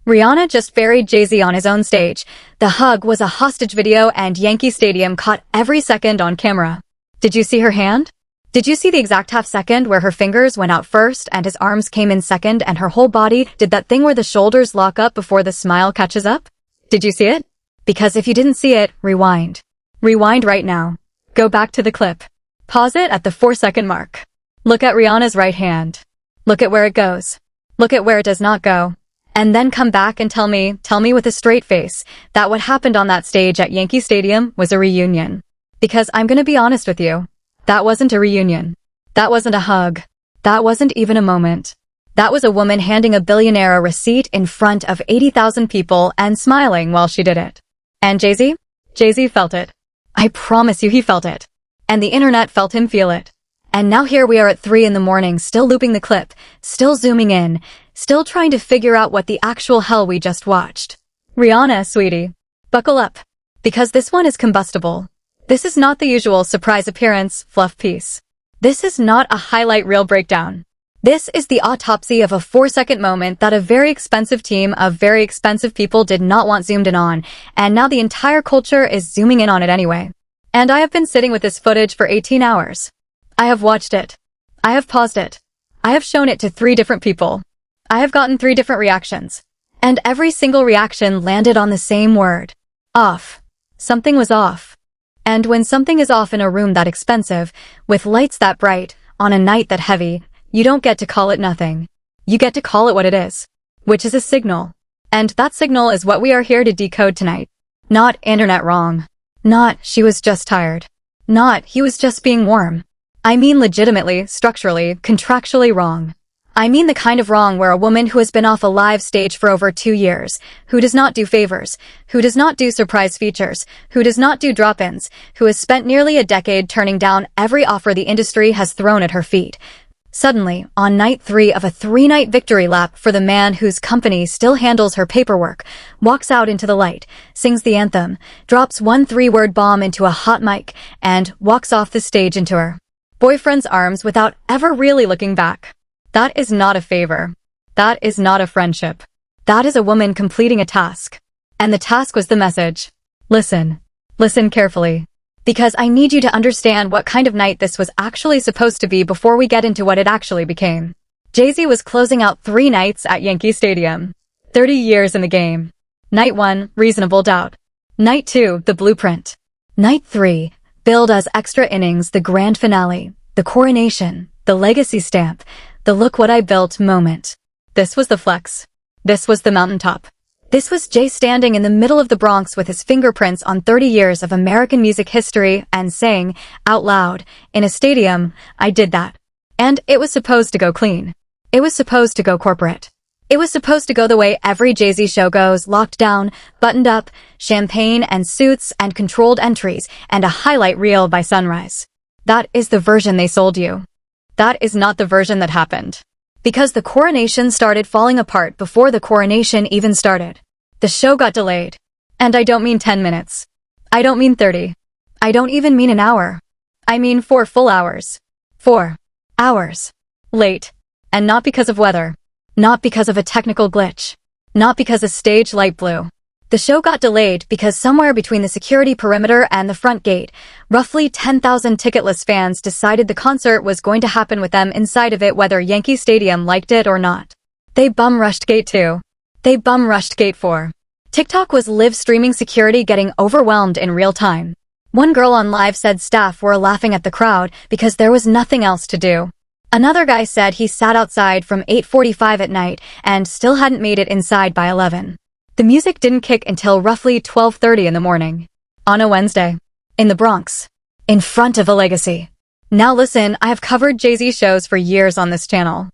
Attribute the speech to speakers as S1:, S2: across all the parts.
S1: Rihanna just buried Jay-Z on his own stage. The hug was a hostage video and Yankee Stadium caught every second on camera. Did you see her hand? Did you see the exact half second where her fingers went out first and his arms came in second and her whole body did that thing where the shoulders lock up before the smile catches up? Did you see it? Because if you didn't see it, rewind. Rewind right now. Go back to the clip. Pause it at the 4-second mark. Look at Rihanna's right hand. Look at where it goes. Look at where it does not go. And then come back and tell me with a straight face, that what happened on that stage at Yankee Stadium was a reunion. Because I'm gonna be honest with you. That wasn't a reunion. That wasn't a hug. That wasn't even a moment. That was a woman handing a billionaire a receipt in front of 80,000 people and smiling while she did it. And Jay-Z? Jay-Z felt it. I promise you he felt it. And the internet felt him feel it. And now here we are at 3 in the morning, still looping the clip, still zooming in, still trying to figure out what the actual hell we just watched. Rihanna, sweetie, buckle up. Because this one is combustible. This is not the usual surprise appearance, fluff piece. This is not a highlight reel breakdown. This is the autopsy of a 4-second moment that a very expensive team of very expensive people did not want zoomed in on, and now the entire culture is zooming in on it anyway. And I have been sitting with this footage for 18 hours. I have watched it. I have paused it. I have shown it to 3 different people. I have gotten 3 different reactions. And every single reaction landed on the same word. Off. Something was off. And when something is off in a room that expensive, with lights that bright, on a night that heavy, you don't get to call it nothing. You get to call it what it is. Which is a signal. And that signal is what we are here to decode tonight. Not internet wrong. Not she was just tired. Not he was just being warm. I mean legitimately, structurally, contractually wrong. I mean the kind of wrong where a woman who has been off a live stage for over 2 years, who does not do favors, who does not do surprise features, who does not do drop-ins, who has spent nearly a decade turning down every offer the industry has thrown at her feet. Suddenly, on night 3 of a 3-night victory lap for the man whose company still handles her paperwork, walks out into the light, sings the anthem, drops one 3-word bomb into a hot mic, and walks off the stage into her boyfriend's arms without ever really looking back. That is not a favor. That is not a friendship. That is a woman completing a task. And the task was the message. Listen. Listen carefully. Because I need you to understand what kind of night this was actually supposed to be before we get into what it actually became. Jay-Z was closing out 3 nights at Yankee Stadium. 30 years in the game. Night 1, reasonable doubt. Night 2, the blueprint. Night 3, billed as extra innings, the grand finale, the coronation, the legacy stamp, the look what I built moment. This was the flex. This was the mountaintop. This was Jay standing in the middle of the Bronx with his fingerprints on 30 years of American music history and saying, out loud, in a stadium, I did that. And it was supposed to go clean. It was supposed to go corporate. It was supposed to go the way every Jay-Z show goes, locked down, buttoned up, champagne and suits and controlled entries, and a highlight reel by sunrise. That is the version they sold you. That is not the version that happened. Because the coronation started falling apart before the coronation even started. The show got delayed. And I don't mean 10 minutes. I don't mean 30. I don't even mean an hour. I mean 4 full hours. 4 hours. Late. And not because of weather. Not because of a technical glitch. Not because a stage light blew. The show got delayed because somewhere between the security perimeter and the front gate, roughly 10,000 ticketless fans decided the concert was going to happen with them inside of it whether Yankee Stadium liked it or not. They bum-rushed Gate 2. They bum-rushed Gate 4. TikTok was live streaming security getting overwhelmed in real time. One girl on live said staff were laughing at the crowd because there was nothing else to do. Another guy said he sat outside from 8:45 at night and still hadn't made it inside by 11. The music didn't kick until roughly 12:30 in the morning. On a Wednesday. In the Bronx. In front of a legacy. Now listen, I have covered Jay-Z shows for years on this channel.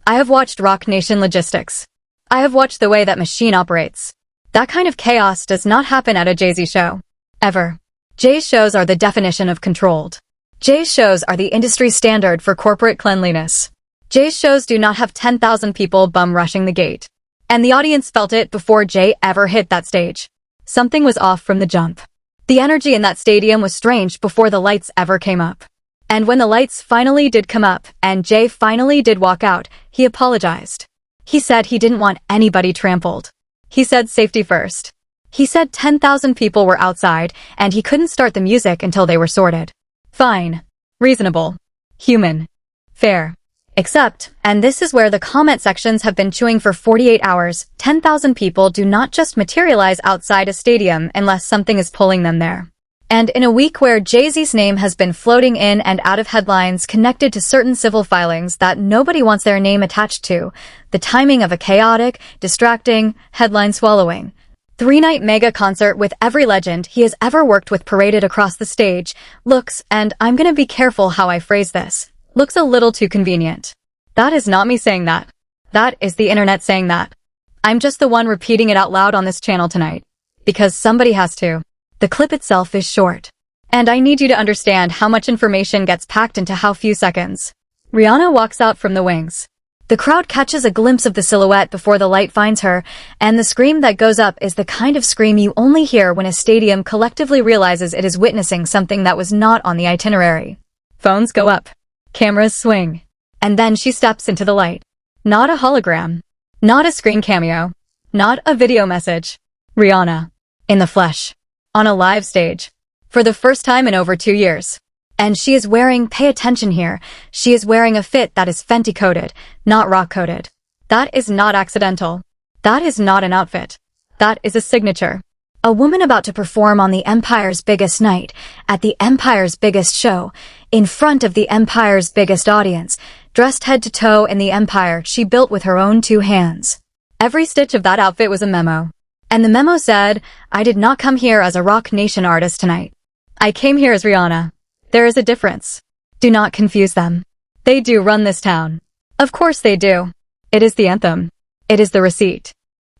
S1: I have watched Rock Nation logistics. I have watched the way that machine operates. That kind of chaos does not happen at a Jay-Z show. Ever. Jay's shows are the definition of controlled. Jay's shows are the industry standard for corporate cleanliness. Jay's shows do not have 10,000 people bum-rushing the gate. And the audience felt it before Jay ever hit that stage. Something was off from the jump. The energy in that stadium was strange before the lights ever came up. And when the lights finally did come up and Jay finally did walk out, he apologized. He said he didn't want anybody trampled. He said safety first. He said 10,000 people were outside, and he couldn't start the music until they were sorted. Fine. Reasonable. Human. Fair. Except, and this is where the comment sections have been chewing for 48 hours, 10,000 people do not just materialize outside a stadium unless something is pulling them there. And in a week where Jay-Z's name has been floating in and out of headlines connected to certain civil filings that nobody wants their name attached to, the timing of a chaotic, distracting, headline-swallowing, 3-night mega concert with every legend he has ever worked with paraded across the stage looks, and I'm gonna be careful how I phrase this, looks a little too convenient. That is not me saying that. That is the internet saying that. I'm just the one repeating it out loud on this channel tonight. Because somebody has to. The clip itself is short. And I need you to understand how much information gets packed into how few seconds. Rihanna walks out from the wings. The crowd catches a glimpse of the silhouette before the light finds her, and the scream that goes up is the kind of scream you only hear when a stadium collectively realizes it is witnessing something that was not on the itinerary. Phones go up. Cameras swing. And then she steps into the light. Not a hologram. Not a screen cameo. Not a video message. Rihanna. In the flesh. On a live stage. For the first time in over 2 years. And she is wearing, pay attention here, she is wearing a fit that is Fenty-coated, not rock-coated. That is not accidental. That is not an outfit. That is a signature. A woman about to perform on the Empire's biggest night, at the Empire's biggest show, in front of the Empire's biggest audience, dressed head to toe in the Empire she built with her own 2 hands. Every stitch of that outfit was a memo. And the memo said, I did not come here as a Rock Nation artist tonight. I came here as Rihanna. There is a difference. Do not confuse them. They do run this town. Of course they do. It is the anthem. It is the receipt.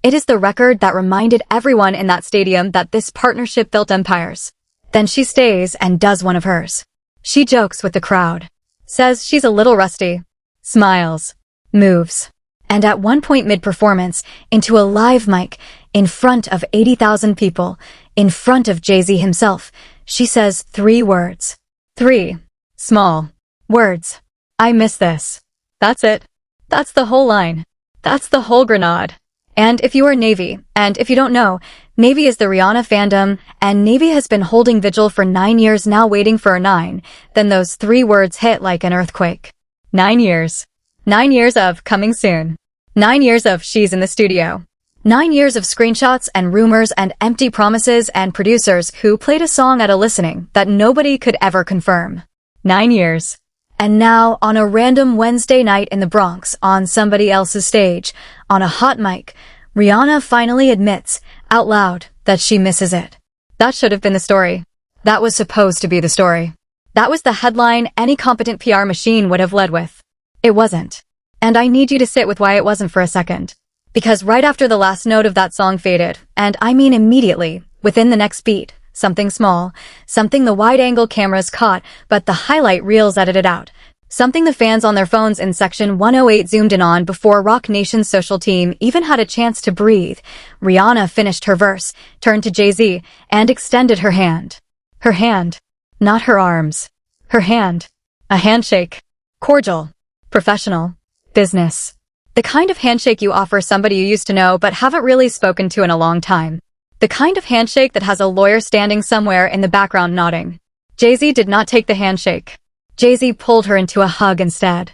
S1: It is the record that reminded everyone in that stadium that this partnership built empires. Then she stays and does one of hers. She jokes with the crowd. Says she's a little rusty. Smiles. Moves. And at one point mid-performance, into a live mic, in front of 80,000 people, in front of Jay-Z himself, she says 3 words. 3 small words. I miss this. That's it. That's the whole line. That's the whole grenade. And if you are Navy, and if you don't know, Navy is the Rihanna fandom, and Navy has been holding vigil for 9 years now waiting for a 9, then those 3 words hit like an earthquake. 9 years. 9 years of coming soon. 9 years of she's in the studio. 9 years of screenshots and rumors and empty promises and producers who played a song at a listening that nobody could ever confirm. 9 years. And now, on a random Wednesday night in the Bronx, on somebody else's stage, on a hot mic, Rihanna finally admits, out loud, that she misses it. That should have been the story. That was supposed to be the story. That was the headline any competent PR machine would have led with. It wasn't. And I need you to sit with why it wasn't for a second. Because right after the last note of that song faded, and I mean immediately, within the next beat, something small, something the wide-angle cameras caught, but the highlight reels edited out, something the fans on their phones in section 108 zoomed in on before Rock Nation's social team even had a chance to breathe. Rihanna finished her verse, turned to Jay-Z, and extended her hand. Her hand. Not her arms. Her hand. A handshake. Cordial. Professional. Business. The kind of handshake you offer somebody you used to know but haven't really spoken to in a long time. The kind of handshake that has a lawyer standing somewhere in the background nodding. Jay-Z did not take the handshake. Jay-Z pulled her into a hug instead.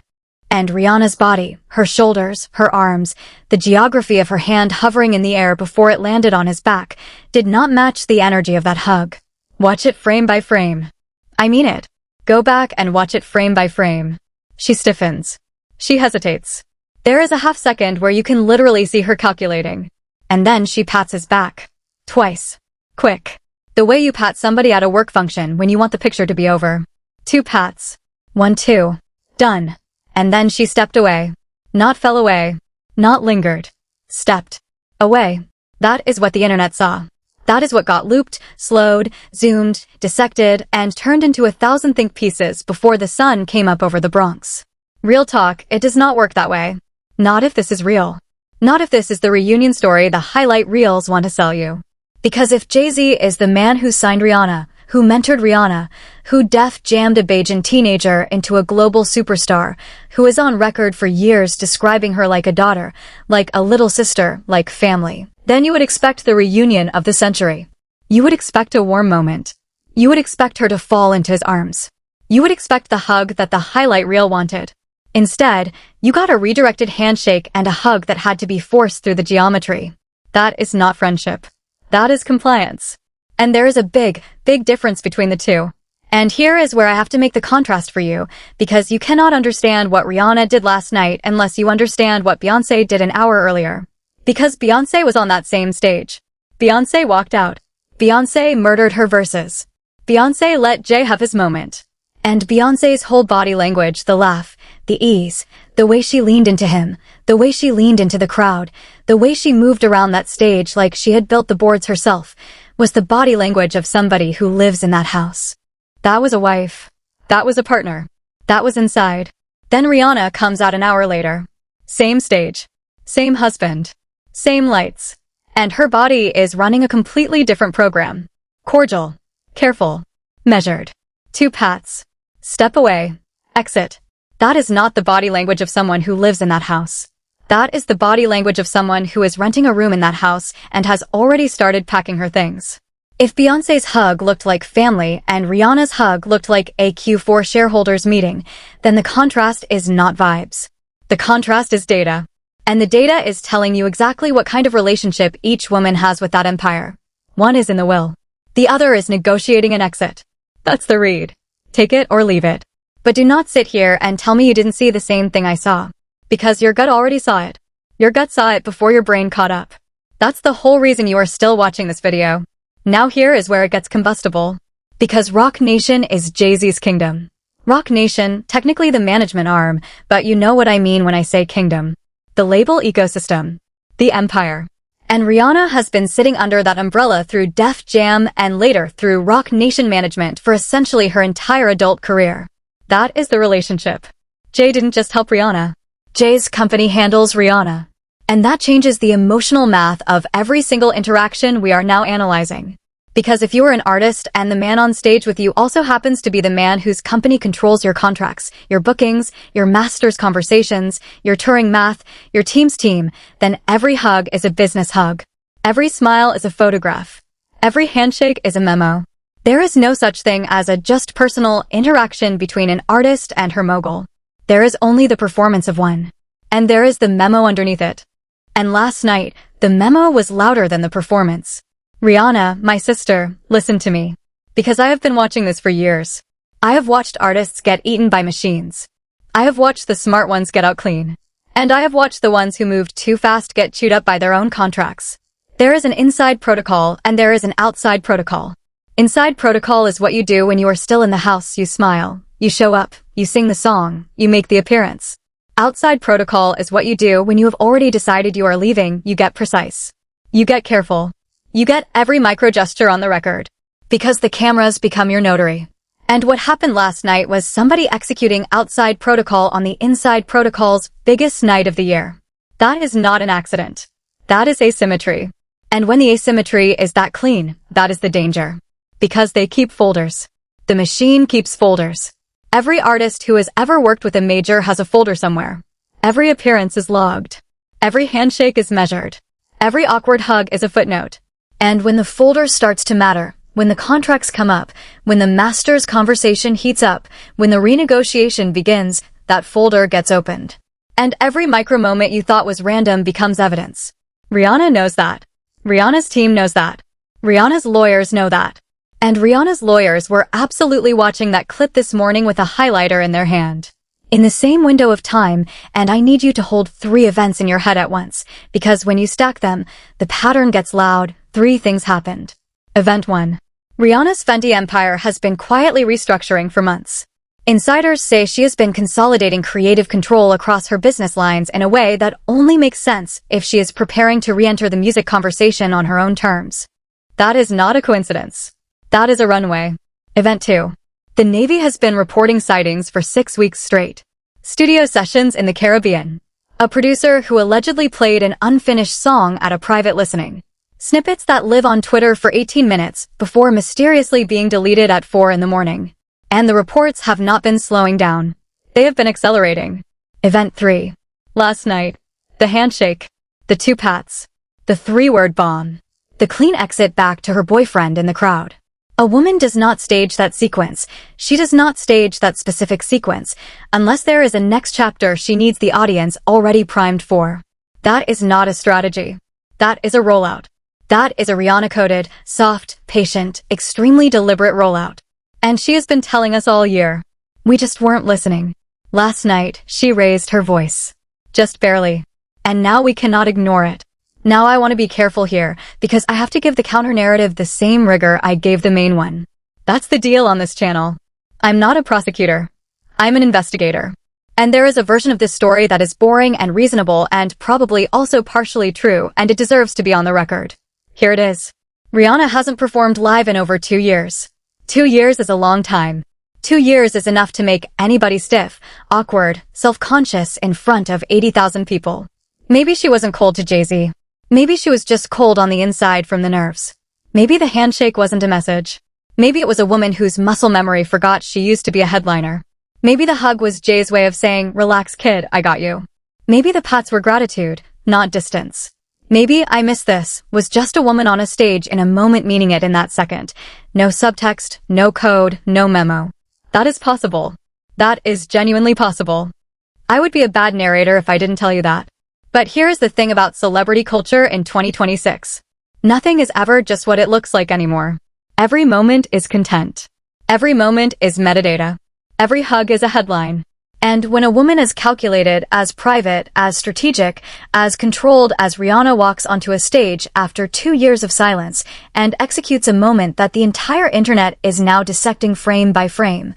S1: And Rihanna's body, her shoulders, her arms, the geography of her hand hovering in the air before it landed on his back, did not match the energy of that hug. Watch it frame by frame. I mean it. Go back and watch it frame by frame. She stiffens. She hesitates. There is a half second where you can literally see her calculating. And then she pats his back. Twice. Quick. The way you pat somebody at a work function when you want the picture to be over. 2 pats. 1, 2. Done. And then she stepped away. Not fell away. Not lingered. Stepped. Away. That is what the internet saw. That is what got looped, slowed, zoomed, dissected, and turned into 1,000 think pieces before the sun came up over the Bronx. Real talk, it does not work that way. Not if this is real. Not if this is the reunion story the highlight reels want to sell you. Because if Jay-Z is the man who signed Rihanna, who mentored Rihanna, who Def jammed a Bajan teenager into a global superstar, who is on record for years describing her like a daughter, like a little sister, like family, Then you would expect the reunion of the century. You would expect a warm moment. You would expect her to fall into his arms. You would expect the hug that the highlight reel wanted. Instead, you got a redirected handshake and a hug that had to be forced through the geometry. That is not friendship. That is compliance. And there is a big, big difference between the two. And here is where I have to make the contrast for you, because you cannot understand what Rihanna did last night unless you understand what Beyoncé did an hour earlier. Because Beyoncé was on that same stage. Beyoncé walked out. Beyoncé murdered her verses. Beyoncé let Jay have his moment. And Beyoncé's whole body language, the laugh, the ease, the way she leaned into him, the way she leaned into the crowd, the way she moved around that stage like she had built the boards herself, was the body language of somebody who lives in that house. That was a wife. That was a partner. That was inside. Then Rihanna comes out an hour later. Same stage. Same husband. Same lights. And her body is running a completely different program. Cordial. Careful. Measured. 2 pats. Step away. Exit. That is not the body language of someone who lives in that house. That is the body language of someone who is renting a room in that house and has already started packing her things. If Beyoncé's hug looked like family and Rihanna's hug looked like a Q4 shareholders meeting, then the contrast is not vibes. The contrast is data. And the data is telling you exactly what kind of relationship each woman has with that empire. One is in the will. The other is negotiating an exit. That's the read. Take it or leave it. But do not sit here and tell me you didn't see the same thing I saw. Because your gut already saw it. Your gut saw it before your brain caught up. That's the whole reason you are still watching this video. Now here is where it gets combustible. Because Rock Nation is Jay-Z's kingdom. Rock Nation, technically the management arm, but you know what I mean when I say kingdom. The label ecosystem. The empire. And Rihanna has been sitting under that umbrella through Def Jam and later through Rock Nation management for essentially her entire adult career. That is the relationship. Jay didn't just help Rihanna. Jay's company handles Rihanna. And that changes the emotional math of every single interaction we are now analyzing. Because if you are an artist and the man on stage with you also happens to be the man whose company controls your contracts, your bookings, your master's conversations, your touring math, your team's team, then every hug is a business hug. Every smile is a photograph. Every handshake is a memo. There is no such thing as a just personal interaction between an artist and her mogul. There is only the performance of one. And there is the memo underneath it. And last night, the memo was louder than the performance. Rihanna, my sister, listen to me. Because I have been watching this for years. I have watched artists get eaten by machines. I have watched the smart ones get out clean. And I have watched the ones who moved too fast get chewed up by their own contracts. There is an inside protocol and there is an outside protocol. Inside protocol is what you do when you are still in the house. You smile, you show up, you sing the song, you make the appearance. Outside protocol is what you do when you have already decided you are leaving. You get precise. You get careful. You get every micro gesture on the record. Because the cameras become your notary. And what happened last night was somebody executing outside protocol on the inside protocol's biggest night of the year. That is not an accident. That is asymmetry. And when the asymmetry is that clean, that is the danger. Because they keep folders. The machine keeps folders. Every artist who has ever worked with a major has a folder somewhere. Every appearance is logged. Every handshake is measured. Every awkward hug is a footnote. And when the folder starts to matter, when the contracts come up, when the master's conversation heats up, when the renegotiation begins, that folder gets opened. And every micro moment you thought was random becomes evidence. Rihanna knows that. Rihanna's team knows that. Rihanna's lawyers know that. And Rihanna's lawyers were absolutely watching that clip this morning with a highlighter in their hand. In the same window of time, and I need you to hold 3 events in your head at once, because when you stack them, the pattern gets loud. 3 things happened. Event 1. Rihanna's Fenty empire has been quietly restructuring for months. Insiders say she has been consolidating creative control across her business lines in a way that only makes sense if she is preparing to re-enter the music conversation on her own terms. That is not a coincidence. That is a runway. Event 2. The Navy has been reporting sightings for 6 weeks straight. Studio sessions in the Caribbean. A producer who allegedly played an unfinished song at a private listening. Snippets that live on Twitter for 18 minutes before mysteriously being deleted at 4 in the morning. And the reports have not been slowing down. They have been accelerating. Event 3. Last night. The handshake. The 2 pats. The three-word bomb. The clean exit back to her boyfriend in the crowd. A woman does not stage that sequence. She does not stage that specific sequence, unless there is a next chapter she needs the audience already primed for. That is not a strategy. That is a rollout. That is a Rihanna-coded, soft, patient, extremely deliberate rollout. And she has been telling us all year. We just weren't listening. Last night, she raised her voice. Just barely. And now we cannot ignore it. Now I want to be careful here, because I have to give the counter-narrative the same rigor I gave the main one. That's the deal on this channel. I'm not a prosecutor. I'm an investigator. And there is a version of this story that is boring and reasonable and probably also partially true, and it deserves to be on the record. Here it is. Rihanna hasn't performed live in over 2 years. 2 years is a long time. 2 years is enough to make anybody stiff, awkward, self-conscious in front of 80,000 people. Maybe she wasn't cold to Jay-Z. Maybe she was just cold on the inside from the nerves. Maybe the handshake wasn't a message. Maybe it was a woman whose muscle memory forgot she used to be a headliner. Maybe the hug was Jay's way of saying, "Relax, kid, I got you." Maybe the pats were gratitude, not distance. Maybe "I miss this" was just a woman on a stage in a moment meaning it in that second. No subtext, no code, no memo. That is possible. That is genuinely possible. I would be a bad narrator if I didn't tell you that. But here is the thing about celebrity culture in 2026. Nothing is ever just what it looks like anymore. Every moment is content. Every moment is metadata. Every hug is a headline. And when a woman as calculated, as private, as strategic, as controlled as Rihanna walks onto a stage after 2 years of silence and executes a moment that the entire internet is now dissecting frame by frame,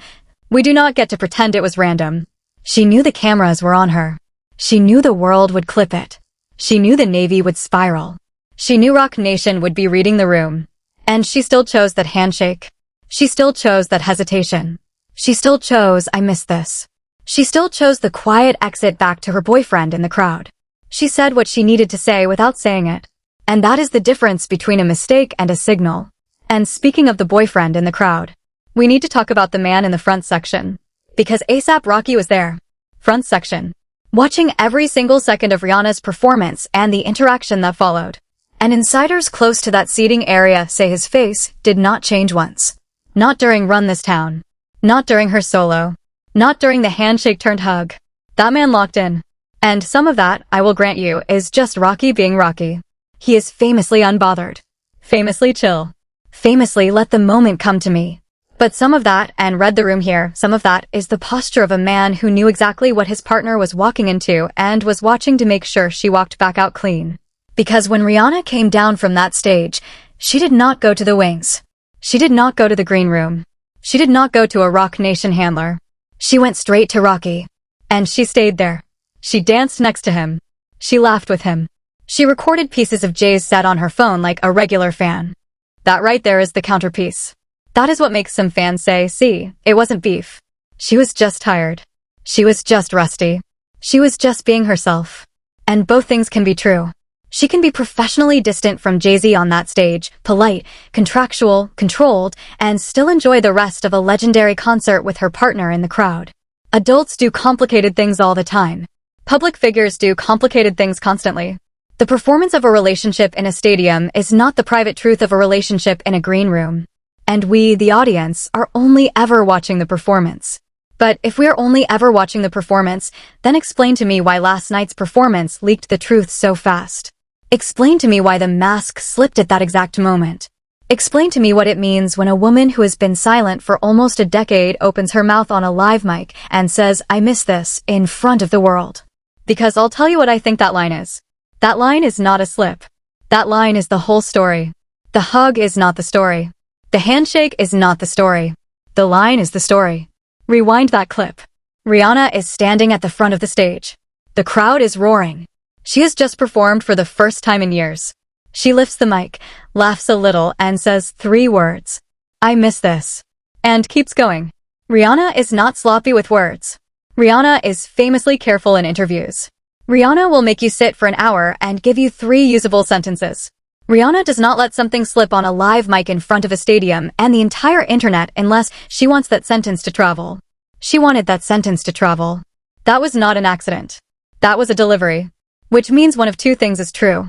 S1: we do not get to pretend it was random. She knew the cameras were on her. She knew the world would clip it. She knew the Navy would spiral. She knew Rock Nation would be reading the room. And she still chose that handshake. She still chose that hesitation. She still chose "I miss this." She still chose the quiet exit back to her boyfriend in the crowd. She said what she needed to say without saying it. And that is the difference between a mistake and a signal. And speaking of the boyfriend in the crowd, we need to talk about the man in the front section. Because ASAP Rocky was there. Front section. Watching every single second of Rihanna's performance and the interaction that followed. And insiders close to that seating area say his face did not change once. Not during Run This Town. Not during her solo. Not during the handshake turned hug. That man locked in. And some of that, I will grant you, is just Rocky being Rocky. He is famously unbothered. Famously chill. Famously let the moment come to me. But some of that, and read the room here, some of that is the posture of a man who knew exactly what his partner was walking into and was watching to make sure she walked back out clean. Because when Rihanna came down from that stage, she did not go to the wings. She did not go to the green room. She did not go to a Rock Nation handler. She went straight to Rocky. And she stayed there. She danced next to him. She laughed with him. She recorded pieces of Jay's set on her phone like a regular fan. That right there is the counterpiece. That is what makes some fans say, "See, it wasn't beef. She was just tired. She was just rusty. She was just being herself." And both things can be true. She can be professionally distant from Jay-Z on that stage, polite, contractual, controlled, and still enjoy the rest of a legendary concert with her partner in the crowd. Adults do complicated things all the time. Public figures do complicated things constantly. The performance of a relationship in a stadium is not the private truth of a relationship in a green room. And we, the audience, are only ever watching the performance. But if we're only ever watching the performance, then explain to me why last night's performance leaked the truth so fast. Explain to me why the mask slipped at that exact moment. Explain to me what it means when a woman who has been silent for almost a decade opens her mouth on a live mic and says, "I miss this," in front of the world. Because I'll tell you what I think that line is. That line is not a slip. That line is the whole story. The hug is not the story. The handshake is not the story. The line is the story. Rewind that clip. Rihanna is standing at the front of the stage. The crowd is roaring. She has just performed for the first time in years. She lifts the mic, laughs a little, and says 3 words. "I miss this." And keeps going. Rihanna is not sloppy with words. Rihanna is famously careful in interviews. Rihanna will make you sit for an hour and give you 3 usable sentences. Rihanna does not let something slip on a live mic in front of a stadium and the entire internet unless she wants that sentence to travel. She wanted that sentence to travel. That was not an accident. That was a delivery. Which means one of 2 things is true.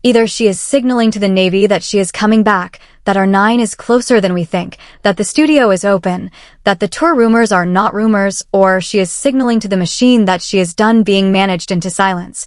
S1: Either she is signaling to the Navy that she is coming back, that our 9 is closer than we think, that the studio is open, that the tour rumors are not rumors, or she is signaling to the machine that she is done being managed into silence,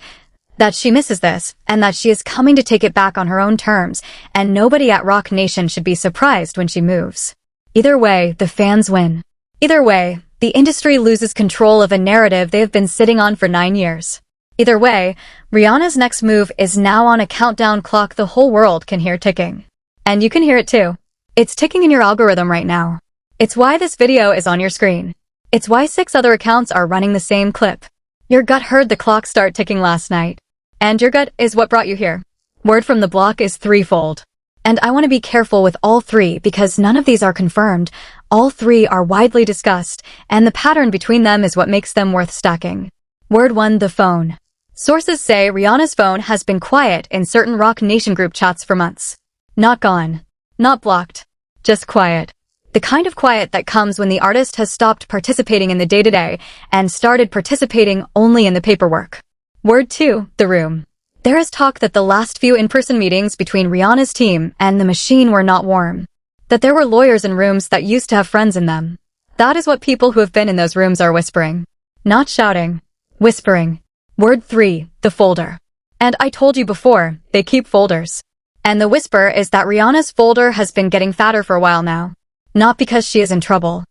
S1: that she misses this, and that she is coming to take it back on her own terms, and nobody at Rock Nation should be surprised when she moves. Either way, the fans win. Either way, the industry loses control of a narrative they have been sitting on for 9 years. Either way, Rihanna's next move is now on a countdown clock the whole world can hear ticking. And you can hear it too. It's ticking in your algorithm right now. It's why this video is on your screen. It's why 6 other accounts are running the same clip. Your gut heard the clock start ticking last night. And your gut is what brought you here. Word from the block is threefold. And I want to be careful with all 3 because none of these are confirmed. All 3 are widely discussed, and the pattern between them is what makes them worth stacking. Word 1, the phone. Sources say Rihanna's phone has been quiet in certain Rock Nation group chats for months. Not gone. Not blocked. Just quiet. The kind of quiet that comes when the artist has stopped participating in the day-to-day and started participating only in the paperwork. Word 2, the room. There is talk that the last few in-person meetings between Rihanna's team and the machine were not warm. That there were lawyers in rooms that used to have friends in them. That is what people who have been in those rooms are whispering. Not shouting. Whispering. Word 3, the folder. And I told you before, they keep folders. And the whisper is that Rihanna's folder has been getting fatter for a while now. Not because she is in trouble.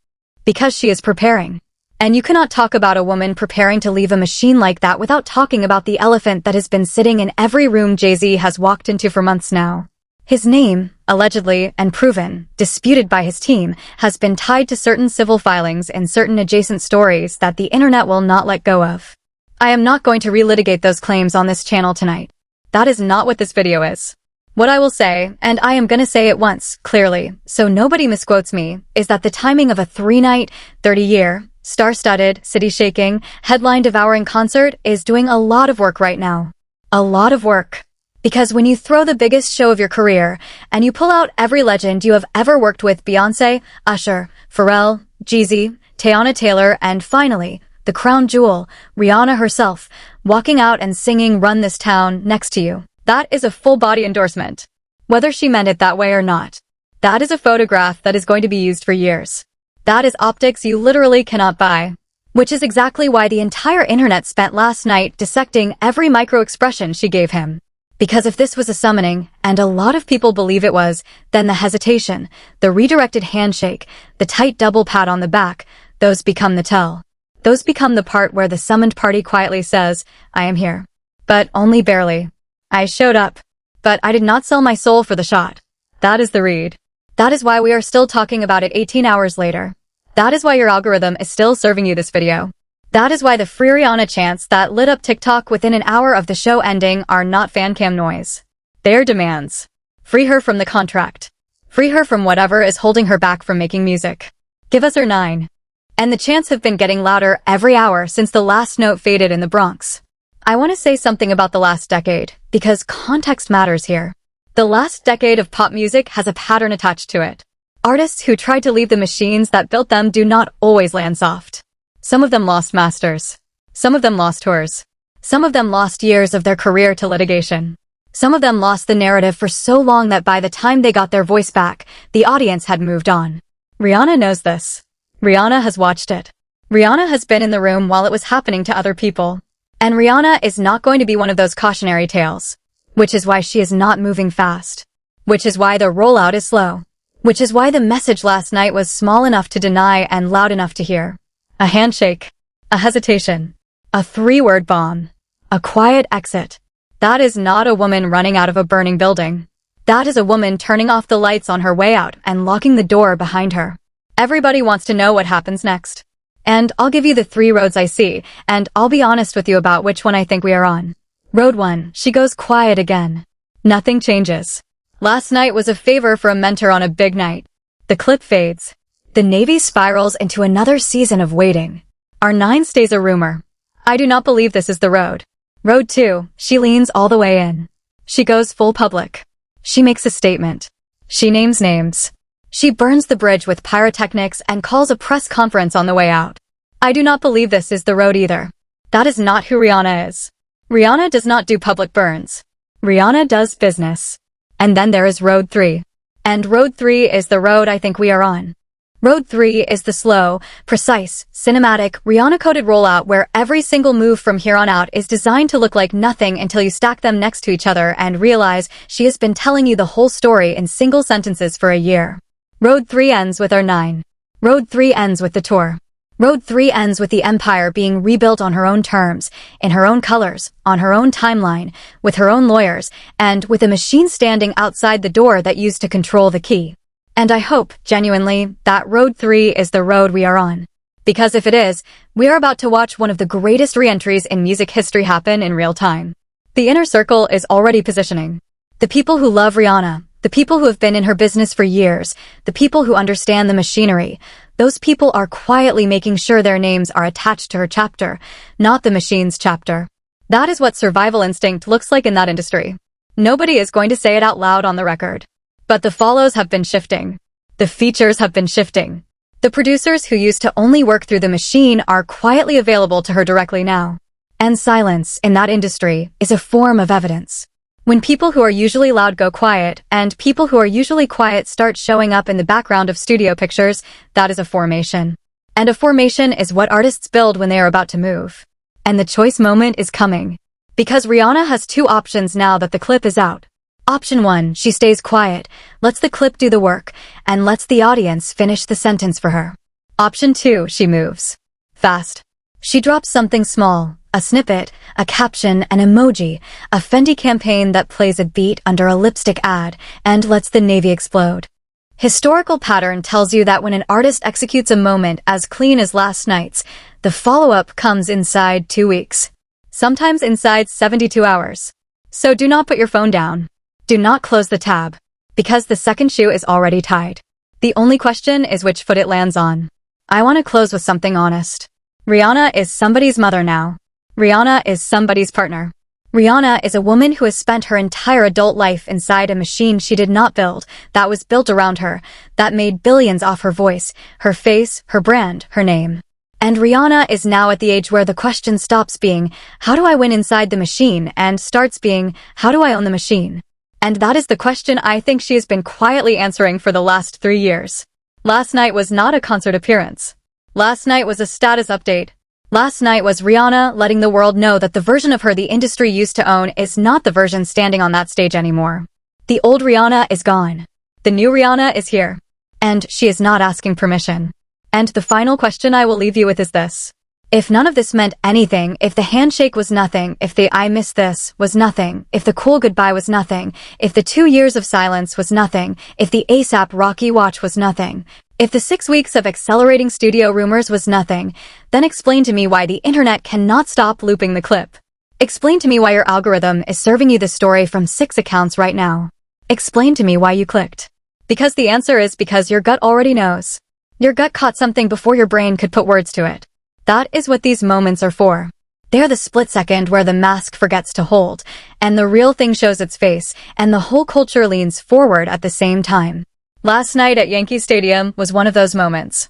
S1: Because she is preparing. And you cannot talk about a woman preparing to leave a machine like that without talking about the elephant that has been sitting in every room Jay-Z has walked into for months now. His name, allegedly and proven, disputed by his team, has been tied to certain civil filings and certain adjacent stories that the internet will not let go of. I am not going to relitigate those claims on this channel tonight. That is not what this video is. What I will say, and I am gonna say it once, clearly, so nobody misquotes me, is that the timing of a 3-night, 30-year, star-studded, city-shaking, headline-devouring concert is doing a lot of work right now. A lot of work. Because when you throw the biggest show of your career, and you pull out every legend you have ever worked with, Beyoncé, Usher, Pharrell, Jeezy, Teyana Taylor, and finally, the crown jewel, Rihanna herself, walking out and singing Run This Town next to you. That is a full-body endorsement. Whether she meant it that way or not. That is a photograph that is going to be used for years. That is optics you literally cannot buy. Which is exactly why the entire internet spent last night dissecting every micro-expression she gave him. Because if this was a summoning, and a lot of people believe it was, then the hesitation, the redirected handshake, the tight double pat on the back, those become the tell. Those become the part where the summoned party quietly says, I am here. But only barely. I showed up. But I did not sell my soul for the shot. That is the read. That is why we are still talking about it 18 hours later. That is why your algorithm is still serving you this video. That is why the free Rihanna chants that lit up TikTok within an hour of the show ending are not fan cam noise. They are demands. Free her from the contract. Free her from whatever is holding her back from making music. Give us her 9. And the chants have been getting louder every hour since the last note faded in the Bronx. I want to say something about the last decade, because context matters here. The last decade of pop music has a pattern attached to it. Artists who tried to leave the machines that built them do not always land soft. Some of them lost masters. Some of them lost tours. Some of them lost years of their career to litigation. Some of them lost the narrative for so long that by the time they got their voice back, the audience had moved on. Rihanna knows this. Rihanna has watched it. Rihanna has been in the room while it was happening to other people. And Rihanna is not going to be one of those cautionary tales. Which is why she is not moving fast. Which is why the rollout is slow. Which is why the message last night was small enough to deny and loud enough to hear. A handshake. A hesitation. A 3-word bomb. A quiet exit. That is not a woman running out of a burning building. That is a woman turning off the lights on her way out and locking the door behind her. Everybody wants to know what happens next. And I'll give you the 3 roads I see, and I'll be honest with you about which one I think we are on. Road 1, she goes quiet again. Nothing changes. Last night was a favor for a mentor on a big night. The clip fades. The Navy spirals into another season of waiting. Our 9 stays a rumor. I do not believe this is the road. Road 2, she leans all the way in. She goes full public. She makes a statement. She names names. She burns the bridge with pyrotechnics and calls a press conference on the way out. I do not believe this is the road either. That is not who Rihanna is. Rihanna does not do public burns. Rihanna does business. And then there is Road 3. And Road 3 is the road I think we are on. Road 3 is the slow, precise, cinematic, Rihanna-coded rollout where every single move from here on out is designed to look like nothing until you stack them next to each other and realize she has been telling you the whole story in single sentences for a year. Road 3 ends with our 9. Road 3 ends with the tour. Road 3 ends with the empire being rebuilt on her own terms, in her own colors, on her own timeline, with her own lawyers, and with a machine standing outside the door that used to control the key. And I hope, genuinely, that Road 3 is the road we are on. Because if it is, we are about to watch one of the greatest re-entries in music history happen in real time. The inner circle is already positioning. The people who love Rihanna, the people who have been in her business for years, the people who understand the machinery, those people are quietly making sure their names are attached to her chapter, not the machine's chapter. That is what survival instinct looks like in that industry. Nobody is going to say it out loud on the record. But the follows have been shifting. The features have been shifting. The producers who used to only work through the machine are quietly available to her directly now. And silence, in that industry, is a form of evidence. When people who are usually loud go quiet, and people who are usually quiet start showing up in the background of studio pictures, that is a formation. And a formation is what artists build when they are about to move. And the choice moment is coming. Because Rihanna has two options now that the clip is out. Option 1, she stays quiet, lets the clip do the work, and lets the audience finish the sentence for her. Option 2, she moves. Fast. She drops something small, a snippet, a caption, an emoji, a Fendi campaign that plays a beat under a lipstick ad, and lets the Navy explode. Historical pattern tells you that when an artist executes a moment as clean as last night's, the follow-up comes inside 2 weeks. Sometimes inside 72 hours. So do not put your phone down. Do not close the tab, because the second shoe is already tied. The only question is which foot it lands on. I want to close with something honest. Rihanna is somebody's mother now. Rihanna is somebody's partner. Rihanna is a woman who has spent her entire adult life inside a machine she did not build, that was built around her, that made billions off her voice, her face, her brand, her name. And Rihanna is now at the age where the question stops being, how do I win inside the machine, and starts being, how do I own the machine? And that is the question I think she has been quietly answering for the last 3 years. Last night was not a concert appearance. Last night was a status update. Last night was Rihanna letting the world know that the version of her the industry used to own is not the version standing on that stage anymore. The old Rihanna is gone. The new Rihanna is here. And she is not asking permission. And the final question I will leave you with is this. If none of this meant anything, if the handshake was nothing, if the I miss this was nothing, if the cool goodbye was nothing, if the 2 years of silence was nothing, if the ASAP Rocky watch was nothing, if the 6 weeks of accelerating studio rumors was nothing, then explain to me why the internet cannot stop looping the clip. Explain to me why your algorithm is serving you the story from 6 accounts right now. Explain to me why you clicked. Because the answer is because your gut already knows. Your gut caught something before your brain could put words to it. That is what these moments are for. They're the split second where the mask forgets to hold, and the real thing shows its face, and the whole culture leans forward at the same time. Last night at Yankee Stadium was one of those moments.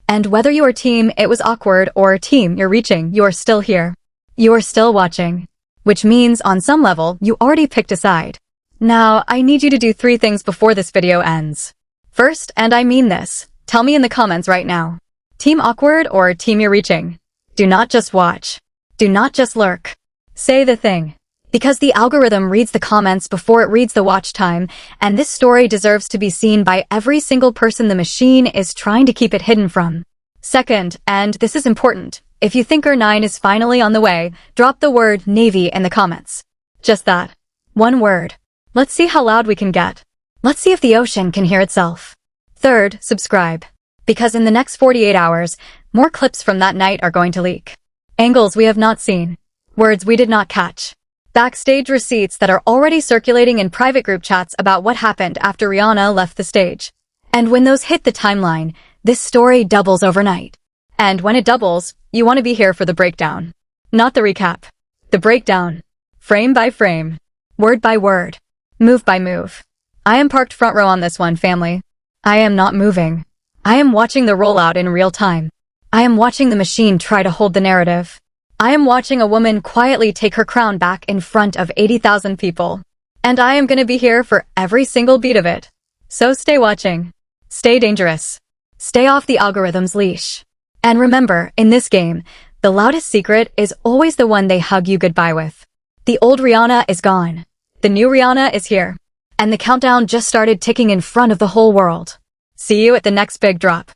S1: And whether you are team it was awkward or team you're reaching, you are still here. You are still watching. Which means, on some level, you already picked a side. Now, I need you to do 3 things before this video ends. First, and I mean this, tell me in the comments right now. Team awkward or team you're reaching? Do not just watch. Do not just lurk. Say the thing. Because the algorithm reads the comments before it reads the watch time, and this story deserves to be seen by every single person the machine is trying to keep it hidden from. Second, and this is important, if you think R9 is finally on the way, drop the word Navy in the comments. Just that. 1 word. Let's see how loud we can get. Let's see if the ocean can hear itself. Third, subscribe. Because in the next 48 hours, more clips from that night are going to leak. Angles we have not seen. Words we did not catch. Backstage receipts that are already circulating in private group chats about what happened after Rihanna left the stage. And when those hit the timeline, this story doubles overnight. And when it doubles, you want to be here for the breakdown. Not the recap. The breakdown. Frame by frame. Word by word. Move by move. I am parked front row on this one, family. I am not moving. I am watching the rollout in real time. I am watching the machine try to hold the narrative. I am watching a woman quietly take her crown back in front of 80,000 people. And I am gonna be here for every single beat of it. So stay watching. Stay dangerous. Stay off the algorithm's leash. And remember, in this game, the loudest secret is always the one they hug you goodbye with. The old Rihanna is gone. The new Rihanna is here. And the countdown just started ticking in front of the whole world. See you at the next big drop.